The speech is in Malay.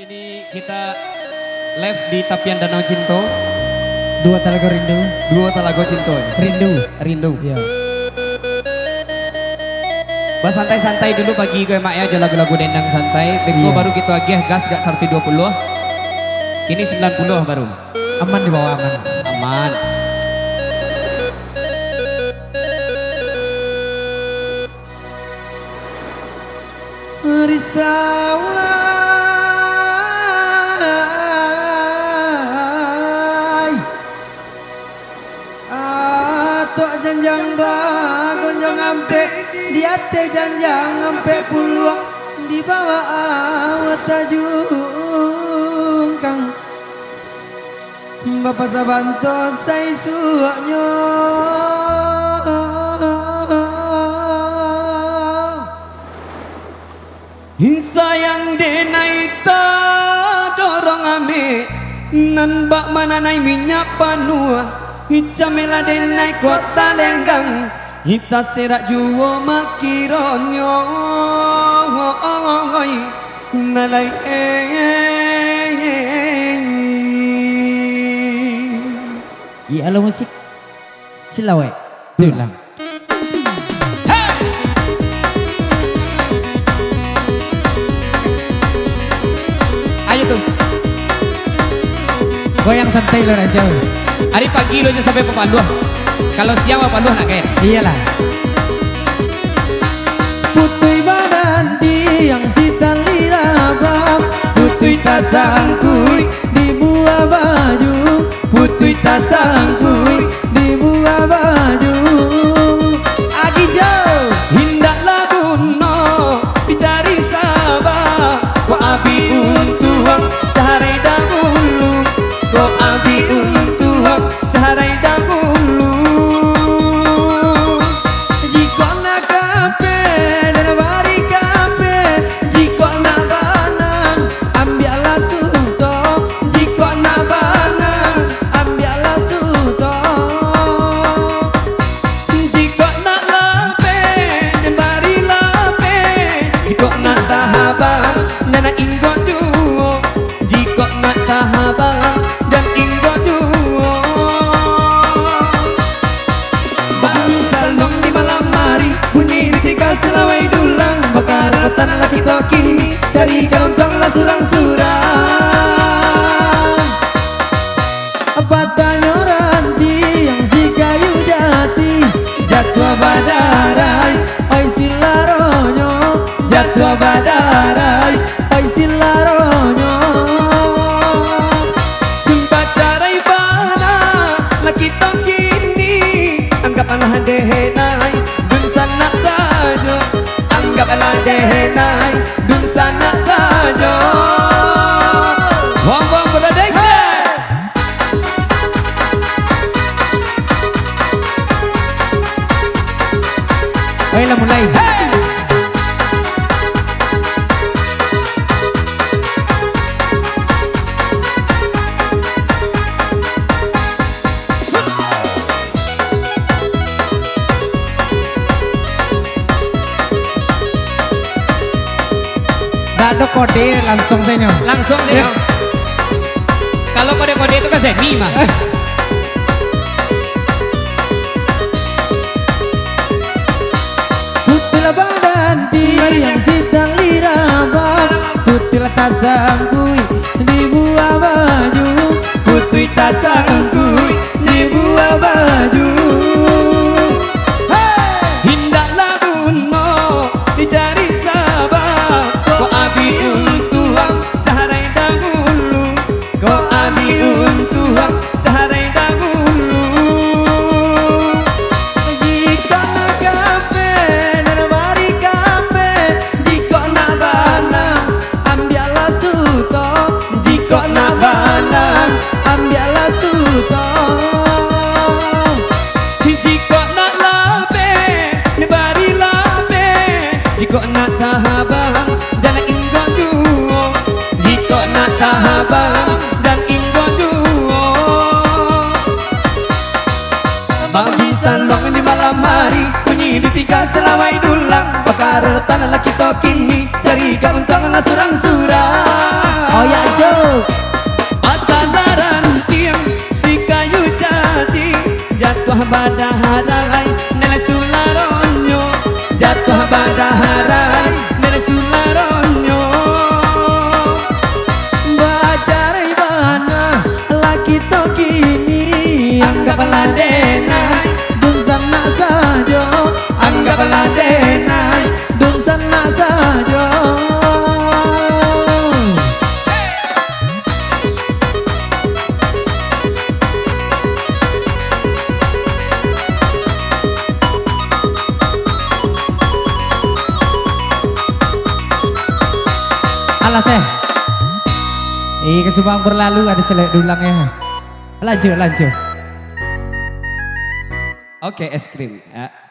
Kini kita live di Tapian Danau Cinto. Dua Talago Rindu. Dua Talago Cinto. Rindu. Iya. Ya. Bah santai-santai dulu pagi gue mak ya, aja lagu-lagu dendang santai. Beko Iya. baru kita agih gas gak sarti 20. Kini 90 baru. Aman di bawah aman. Aman. Risaulah atok janjang bagonjong ampe di ate janjang ampe puluh di bawah awat tajung kang Bapak Sabanto say suaknya Sayang denai ta dorong ame nan bak mananai minyak panua hicamela denai kota lenggang hita serak juo makironyo nalai Iya lo musik silawe. Dulang. ayo tuh Goyang santai lo raja. hari pagi lo aja sampai Papanduah kalau siang Papanduah nak kayak Iyalah. Putui badan tiang sitan lirabam Putui tasangkui di buah baju Putui tasangkui di buah baju Agi jauh hindak laguno dicari sabah kok abi untuang cari dahulu kok abi untuang cari dahulu Jiko nak kape dan bari kape Jiko nak banang ambiarlah suto Jiko nak banang ambiarlah suto jika nak lape dan bari lape jika nak tahabang dan inggo duo jika nak tahabang dan inggo duo Banyu salong di malam hari bunyi ketika selawai dulang bakar rotan lagi toki cari kauntong lah surang-surang apa tanya ranti yang si kayu jati jatuh badarai oi silaronyo jatuh badarai oi silaronyo jumpa carai bana laki kini anggaplah dehenai dun sana saja anggaplah dehenai dun sana saja wong production Ayo lah mulai. Gak ada kode langsung saja. langsung deh Ya. kalau kode-kode itu kan semi mah Putih badan tiang sitan lirabam Putih tasangkui di buah baju Putih tasangkui di buah baju hindak laguno dicari sabah kok abi untuang carai dahulu kok abi untuang carai dahulu Jika nak kape dan mari kape Jika nak banang ambiarlah suto Jika nak banang ambiarlah suto jika nak lape nebari lape jika nak tahabang dan inggo duo jika nak tahabang dan inggo duo Bagi sandong di malam hari bunyi di tiga selawai dulang bakar tanah laki tokini cari kauntong lah surang-surang Oh ya Jo. Patalaran tiang si kayu jati jatuh pada harai nenek sularonyo jatuh pada harai nenek sularonyo Bacarai bana laki to kini anggaplah denai dun sana sajo anggaplah denai dun sana sajo. Alas kesempatan berlalu ada selek dulangnya. Lanjut. Oke, es krim ya.